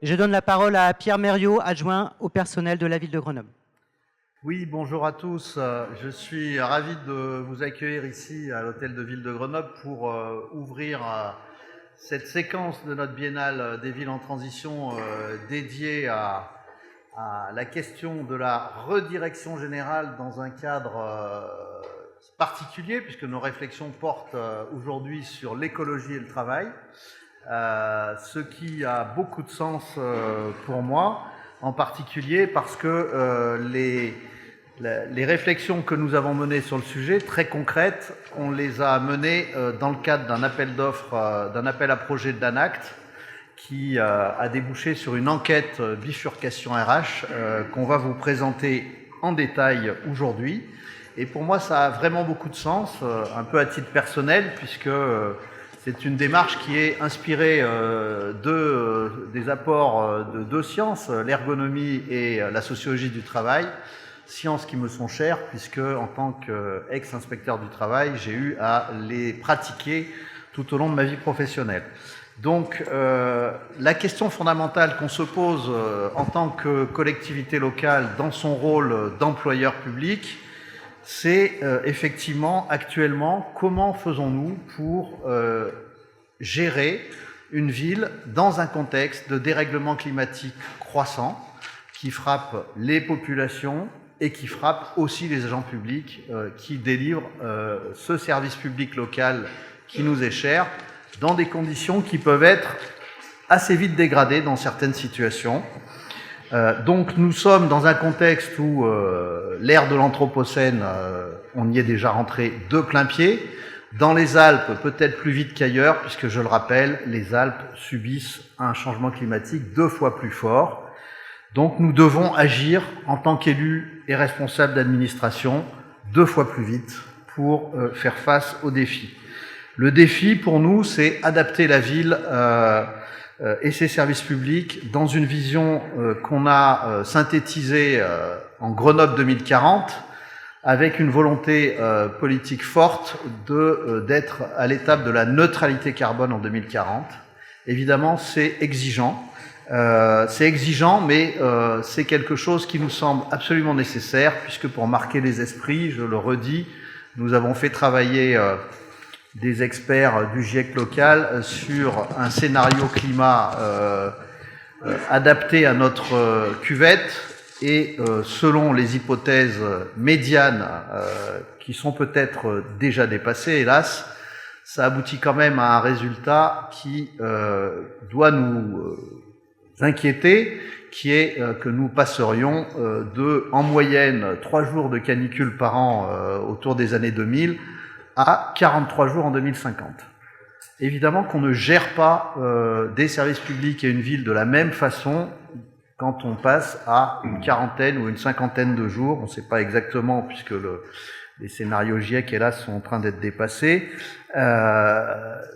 Et je donne la parole à Pierre Mériot, adjoint au personnel de la ville de Grenoble. Oui, bonjour à tous. Je suis ravi de vous accueillir ici à l'hôtel de ville de Grenoble pour ouvrir cette séquence de notre biennale des villes en transition dédiée à la question de la redirection générale dans un cadre particulier, puisque nos réflexions portent aujourd'hui sur l'écologie et le travail, ce qui a beaucoup de sens pour moi, en particulier parce que les réflexions que nous avons menées sur le sujet, très concrètes, on les a menées dans le cadre d'un appel d'offres, d'un appel à projet de l'ANACT, qui a débouché sur une enquête bifurcation RH qu'on va vous présenter en détail aujourd'hui. Et pour moi, ça a vraiment beaucoup de sens, un peu à titre personnel, puisque c'est une démarche qui est inspirée des apports de deux sciences, l'ergonomie et la sociologie du travail, sciences qui me sont chères, puisque en tant qu'ex-inspecteur du travail, j'ai eu à les pratiquer tout au long de ma vie professionnelle. Donc, la question fondamentale qu'on se pose en tant que collectivité locale dans son rôle d'employeur public, c'est effectivement actuellement comment faisons-nous pour gérer une ville dans un contexte de dérèglement climatique croissant qui frappe les populations et qui frappe aussi les agents publics qui délivrent ce service public local qui nous est cher, dans des conditions qui peuvent être assez vite dégradées dans certaines situations. Donc nous sommes dans un contexte où l'ère de l'Anthropocène, on y est déjà rentré de plein pied. Dans les Alpes, peut-être plus vite qu'ailleurs, puisque je le rappelle, les Alpes subissent un changement climatique 2 fois plus fort. Donc nous devons agir en tant qu'élus et responsables d'administration 2 fois plus vite pour faire face aux défis. Le défi pour nous, c'est adapter la ville et ses services publics dans une vision qu'on a synthétisée en Grenoble 2040, avec une volonté politique forte d'être à l'étape de la neutralité carbone en 2040. Évidemment, c'est exigeant. Mais c'est quelque chose qui nous semble absolument nécessaire, puisque pour marquer les esprits, je le redis, nous avons fait travailler des experts du GIEC local sur un scénario climat adapté à notre cuvette et selon les hypothèses médianes qui sont peut-être déjà dépassées, hélas, ça aboutit quand même à un résultat qui doit nous inquiéter, qui est que nous passerions en moyenne 3 jours de canicule par an autour des années 2000 à 43 jours en 2050. Évidemment qu'on ne gère pas des services publics et une ville de la même façon quand on passe à une quarantaine ou une cinquantaine de jours. On ne sait pas exactement, puisque les scénarios GIEC, hélas, sont en train d'être dépassés.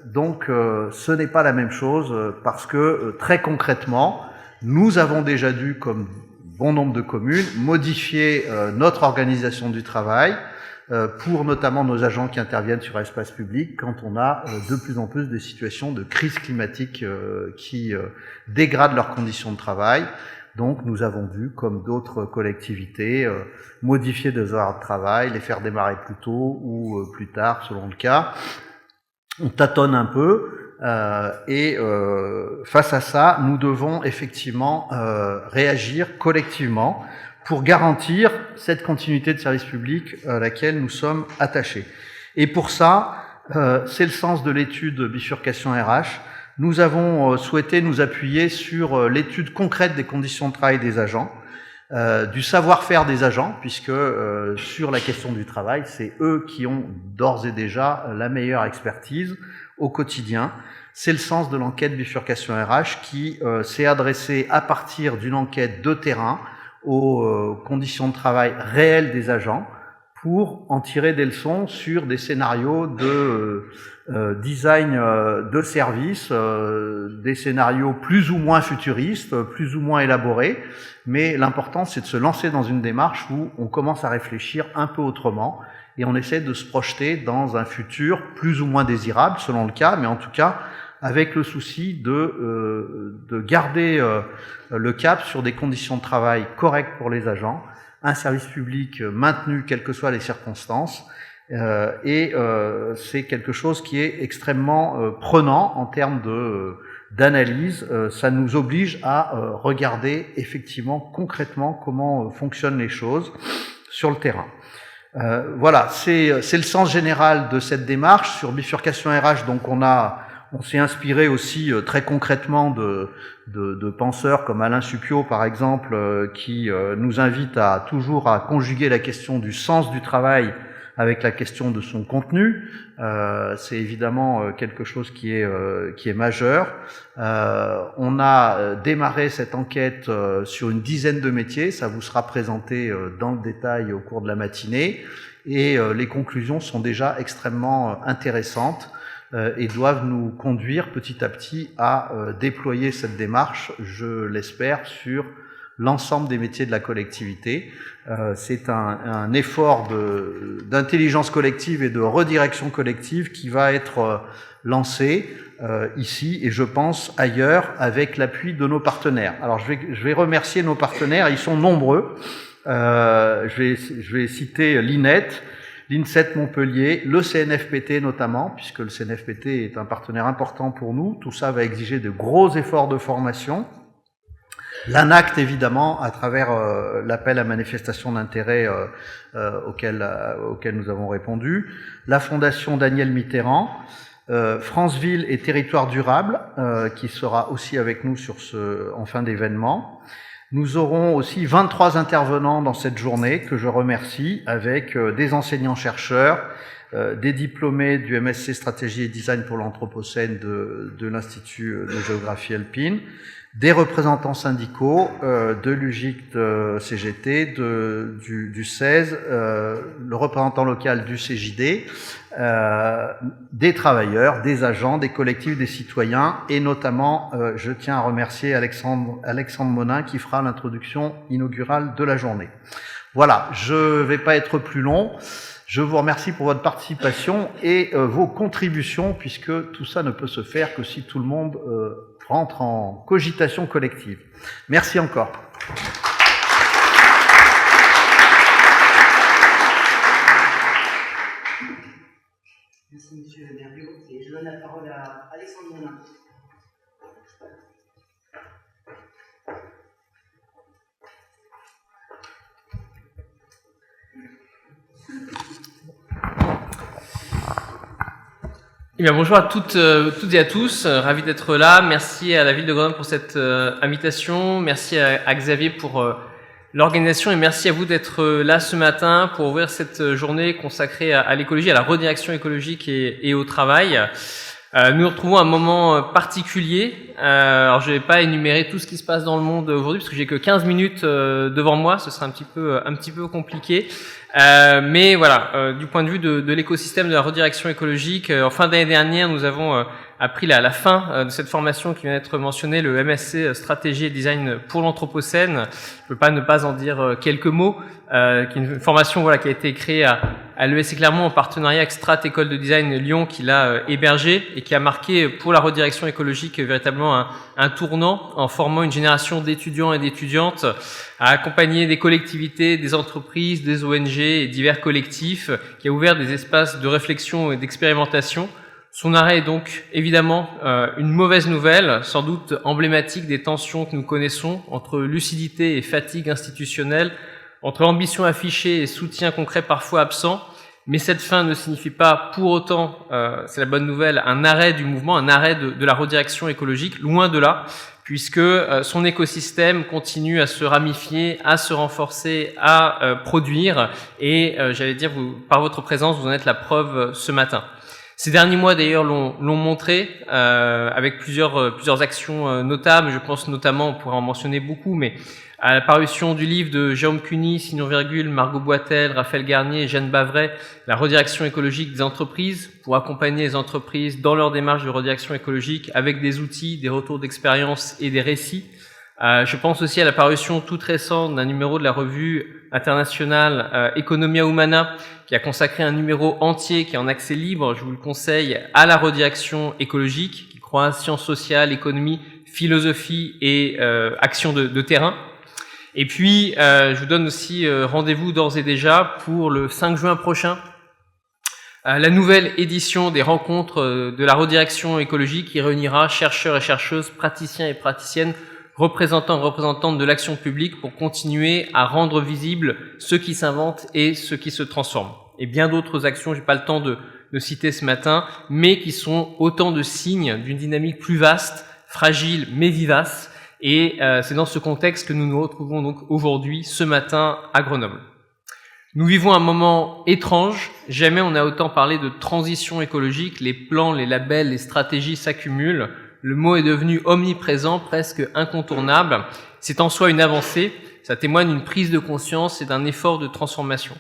Donc, ce n'est pas la même chose, parce que, très concrètement, nous avons déjà dû, comme bon nombre de communes, modifier notre organisation du travail, pour notamment nos agents qui interviennent sur espace public quand on a de plus en plus des situations de crise climatique qui dégradent leurs conditions de travail. Donc nous avons dû, comme d'autres collectivités, modifier des horaires de travail, les faire démarrer plus tôt ou plus tard selon le cas. On tâtonne un peu et face à ça, nous devons effectivement réagir collectivement pour garantir cette continuité de service public à laquelle nous sommes attachés. Et pour ça, c'est le sens de l'étude bifurcation RH. Nous avons souhaité nous appuyer sur l'étude concrète des conditions de travail des agents, du savoir-faire des agents, puisque sur la question du travail, c'est eux qui ont d'ores et déjà la meilleure expertise au quotidien. C'est le sens de l'enquête bifurcation RH qui s'est adressée à partir d'une enquête de terrain aux conditions de travail réelles des agents pour en tirer des leçons sur des scénarios de design de services, des scénarios plus ou moins futuristes, plus ou moins élaborés, mais l'important c'est de se lancer dans une démarche où on commence à réfléchir un peu autrement et on essaie de se projeter dans un futur plus ou moins désirable selon le cas, mais en tout cas avec le souci de garder le cap sur des conditions de travail correctes pour les agents, un service public maintenu quelles que soient les circonstances, c'est quelque chose qui est extrêmement prenant en termes d'analyse. Ça nous oblige à regarder effectivement concrètement comment fonctionnent les choses sur le terrain. Voilà, c'est le sens général de cette démarche. Sur bifurcation RH, donc on s'est inspiré aussi très concrètement de penseurs comme Alain Supiot, par exemple, qui nous invite toujours à conjuguer la question du sens du travail avec la question de son contenu. C'est évidemment quelque chose qui est majeur. On a démarré cette enquête sur une dizaine de métiers. Ça vous sera présenté dans le détail au cours de la matinée. Et les conclusions sont déjà extrêmement intéressantes et doivent nous conduire petit à petit à déployer cette démarche, je l'espère, sur l'ensemble des métiers de la collectivité. C'est un effort d'intelligence collective et de redirection collective qui va être lancé ici et je pense ailleurs avec l'appui de nos partenaires. Alors je vais remercier nos partenaires, ils sont nombreux. Je vais citer l'INET, l'INSET Montpellier, le CNFPT notamment, puisque le CNFPT est un partenaire important pour nous. Tout ça va exiger de gros efforts de formation. L'ANACT, évidemment, à travers l'appel à manifestation d'intérêt auquel nous avons répondu. La Fondation Daniel Mitterrand, France Ville et Territoire Durable, qui sera aussi avec nous en fin d'événement. Nous aurons aussi 23 intervenants dans cette journée que je remercie, avec des enseignants-chercheurs, des diplômés du MSc Stratégie et Design pour l'Anthropocène de l'Institut de géographie alpine, des représentants syndicaux de l'UGIC CGT, du 16, le représentant local du CJD, des travailleurs, des agents, des collectifs, des citoyens, et notamment, je tiens à remercier Alexandre Monin qui fera l'introduction inaugurale de la journée. Voilà, je ne vais pas être plus long. Je vous remercie pour votre participation et vos contributions, puisque tout ça ne peut se faire que si tout le monde rentre en cogitation collective. Merci encore. Merci Monsieur Merriot. Et je donne la parole à Alexandre Monin. Eh bien, bonjour à toutes et à tous, ravi d'être là. Merci à la ville de Grenoble pour cette invitation, merci à Xavier pour l'organisation et merci à vous d'être là ce matin pour ouvrir cette journée consacrée à l'écologie, à la redirection écologique et au travail. Nous nous retrouvons à un moment particulier. Alors, je vais pas énumérer tout ce qui se passe dans le monde aujourd'hui parce que j'ai que 15 minutes devant moi, ce sera un petit peu compliqué. Mais voilà, du point de vue de l'écosystème de la redirection écologique, en fin d'année dernière, nous avons appris la fin de cette formation qui vient d'être mentionnée, le MSc Stratégie et Design pour l'Anthropocène. Je peux pas ne pas en dire quelques mots, qui est une formation qui a été créée à l'ESC Clermont en partenariat avec Strat École de Design Lyon qui l'a hébergée et qui a marqué pour la redirection écologique véritablement un tournant en formant une génération d'étudiants et d'étudiantes à accompagner des collectivités, des entreprises, des ONG et divers collectifs, qui a ouvert des espaces de réflexion et d'expérimentation. Son arrêt est donc évidemment une mauvaise nouvelle, sans doute emblématique des tensions que nous connaissons entre lucidité et fatigue institutionnelle, entre ambition affichée et soutien concret parfois absent. Mais cette fin ne signifie pas pour autant, c'est la bonne nouvelle, un arrêt du mouvement, un arrêt de la redirection écologique, loin de là, puisque son écosystème continue à se ramifier, à se renforcer, à produire, et j'allais dire, par votre présence, vous en êtes la preuve ce matin. Ces derniers mois d'ailleurs l'ont montré, avec plusieurs actions notables. Je pense notamment, on pourrait en mentionner beaucoup, mais à la parution du livre de Jérôme Cuny, Sinon Virgule, Margot Boitel, Raphaël Garnier et Jeanne Bavray, la redirection écologique des entreprises, pour accompagner les entreprises dans leur démarche de redirection écologique avec des outils, des retours d'expérience et des récits. Je pense aussi à la parution toute récente d'un numéro de la revue internationale Economia Humana, qui a consacré un numéro entier qui est en accès libre, je vous le conseille, à la redirection écologique, qui 3, sciences sociales, économie, philosophie et action de terrain. Et puis, je vous donne aussi rendez-vous d'ores et déjà pour le 5 juin prochain, la nouvelle édition des rencontres de la redirection écologique qui réunira chercheurs et chercheuses, praticiens et praticiennes, représentants et représentantes de l'action publique pour continuer à rendre visibles ceux qui s'inventent et ceux qui se transforment. Et bien d'autres actions, j'ai pas le temps de citer ce matin, mais qui sont autant de signes d'une dynamique plus vaste, fragile mais vivace. Et c'est dans ce contexte que nous nous retrouvons donc aujourd'hui, ce matin, à Grenoble. Nous vivons un moment étrange. Jamais on a autant parlé de transition écologique. Les plans, les labels, les stratégies s'accumulent. Le mot est devenu omniprésent, presque incontournable. C'est en soi une avancée. Ça témoigne d'une prise de conscience et d'un effort de transformation.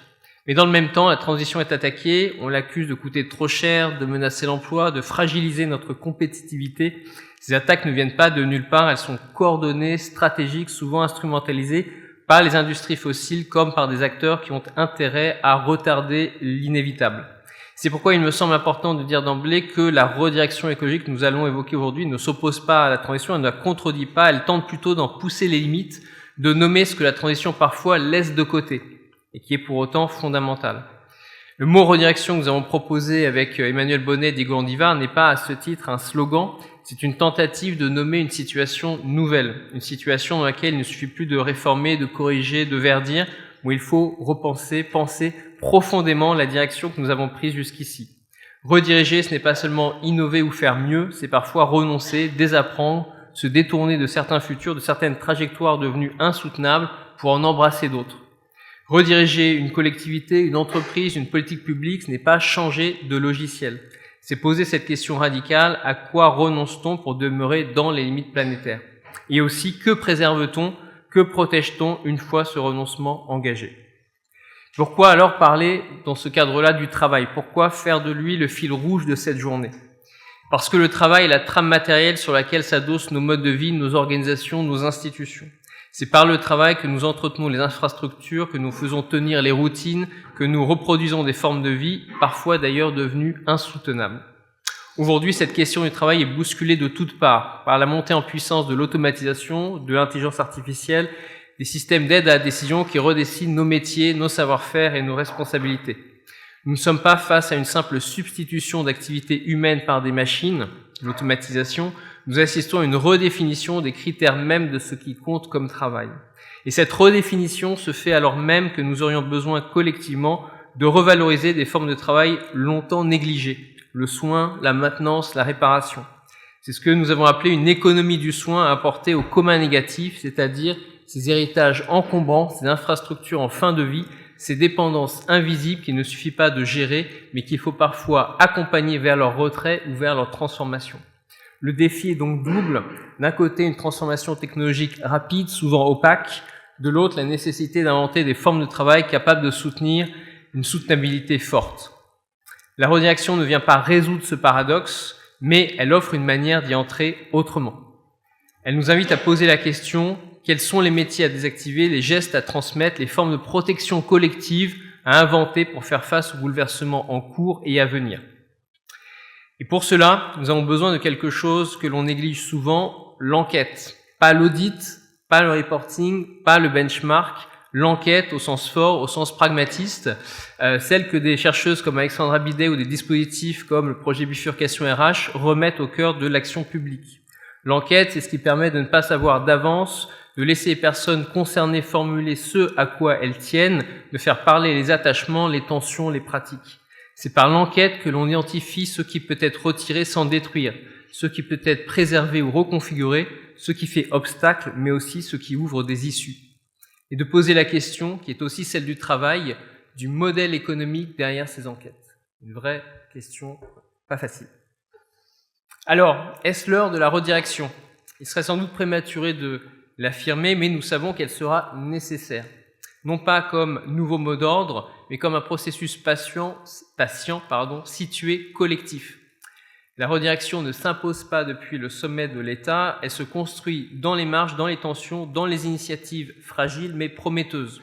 Mais dans le même temps, la transition est attaquée. On l'accuse de coûter trop cher, de menacer l'emploi, de fragiliser notre compétitivité. Ces attaques ne viennent pas de nulle part. Elles sont coordonnées, stratégiques, souvent instrumentalisées par les industries fossiles comme par des acteurs qui ont intérêt à retarder l'inévitable. C'est pourquoi il me semble important de dire d'emblée que la redirection écologique que nous allons évoquer aujourd'hui ne s'oppose pas à la transition, elle ne la contredit pas, elle tente plutôt d'en pousser les limites, de nommer ce que la transition parfois laisse de côté et qui est pour autant fondamental. Le mot redirection que nous avons proposé avec Emmanuel Bonnet et Diego Landivar n'est pas à ce titre un slogan, c'est une tentative de nommer une situation nouvelle, une situation dans laquelle il ne suffit plus de réformer, de corriger, de verdir, où il faut repenser, penser profondément la direction que nous avons prise jusqu'ici. Rediriger, ce n'est pas seulement innover ou faire mieux, c'est parfois renoncer, désapprendre, se détourner de certains futurs, de certaines trajectoires devenues insoutenables pour en embrasser d'autres. Rediriger une collectivité, une entreprise, une politique publique, ce n'est pas changer de logiciel. C'est poser cette question radicale, à quoi renonce-t-on pour demeurer dans les limites planétaires? Et aussi, que préserve-t-on, que protège-t-on une fois ce renoncement engagé? Pourquoi alors parler dans ce cadre-là du travail? Pourquoi faire de lui le fil rouge de cette journée? Parce que le travail est la trame matérielle sur laquelle s'adossent nos modes de vie, nos organisations, nos institutions. C'est par le travail que nous entretenons les infrastructures, que nous faisons tenir les routines, que nous reproduisons des formes de vie, parfois d'ailleurs devenues insoutenables. Aujourd'hui, cette question du travail est bousculée de toutes parts, par la montée en puissance de l'automatisation, de l'intelligence artificielle, des systèmes d'aide à la décision qui redessinent nos métiers, nos savoir-faire et nos responsabilités. Nous ne sommes pas face à une simple substitution d'activités humaines par des machines, l'automatisation. Nous assistons à une redéfinition des critères mêmes de ce qui compte comme travail. Et cette redéfinition se fait alors même que nous aurions besoin collectivement de revaloriser des formes de travail longtemps négligées, le soin, la maintenance, la réparation. C'est ce que nous avons appelé une économie du soin à apporter au commun négatif, c'est-à-dire ces héritages encombrants, ces infrastructures en fin de vie, ces dépendances invisibles qu'il ne suffit pas de gérer, mais qu'il faut parfois accompagner vers leur retrait ou vers leur transformation. Le défi est donc double. D'un côté, une transformation technologique rapide, souvent opaque. De l'autre, la nécessité d'inventer des formes de travail capables de soutenir une soutenabilité forte. La redirection ne vient pas résoudre ce paradoxe, mais elle offre une manière d'y entrer autrement. Elle nous invite à poser la question: quels sont les métiers à désactiver, les gestes à transmettre, les formes de protection collective à inventer pour faire face aux bouleversements en cours et à venir? Et pour cela, nous avons besoin de quelque chose que l'on néglige souvent, l'enquête. Pas l'audit, pas le reporting, pas le benchmark, l'enquête au sens fort, au sens pragmatiste, celle que des chercheuses comme Alexandra Bidet ou des dispositifs comme le projet Bifurcation RH remettent au cœur de l'action publique. L'enquête, c'est ce qui permet de ne pas savoir d'avance, de laisser les personnes concernées formuler ce à quoi elles tiennent, de faire parler les attachements, les tensions, les pratiques. C'est par l'enquête que l'on identifie ce qui peut être retiré sans détruire, ce qui peut être préservé ou reconfiguré, ce qui fait obstacle, mais aussi ce qui ouvre des issues. Et de poser la question, qui est aussi celle du travail, du modèle économique derrière ces enquêtes. Une vraie question pas facile. Alors, est-ce l'heure de la redirection? Il serait sans doute prématuré de l'affirmer, mais nous savons qu'elle sera nécessaire. Non pas comme nouveau mot d'ordre, mais comme un processus patient, situé, collectif. La redirection ne s'impose pas depuis le sommet de l'État, elle se construit dans les marges, dans les tensions, dans les initiatives fragiles mais prometteuses.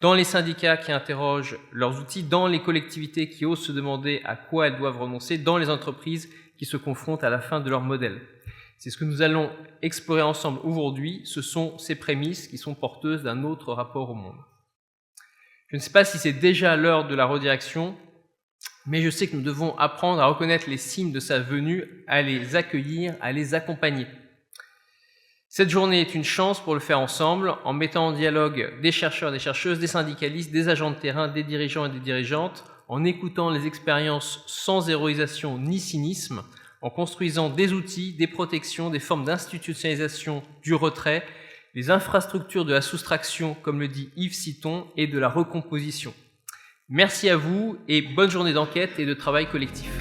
dans les syndicats qui interrogent leurs outils, dans les collectivités qui osent se demander à quoi elles doivent renoncer, dans les entreprises qui se confrontent à la fin de leur modèle. C'est ce que nous allons explorer ensemble aujourd'hui. Ce sont ces prémices qui sont porteuses d'un autre rapport au monde. Je ne sais pas si c'est déjà l'heure de la redirection, mais je sais que nous devons apprendre à reconnaître les signes de sa venue, à les accueillir, à les accompagner. Cette journée est une chance pour le faire ensemble, en mettant en dialogue des chercheurs et des chercheuses, des syndicalistes, des agents de terrain, des dirigeants et des dirigeantes, en écoutant les expériences sans héroïsation ni cynisme, en construisant des outils, des protections, des formes d'institutionnalisation du retrait, les infrastructures de la soustraction, comme le dit Yves Citon, et de la recomposition. Merci à vous et bonne journée d'enquête et de travail collectif.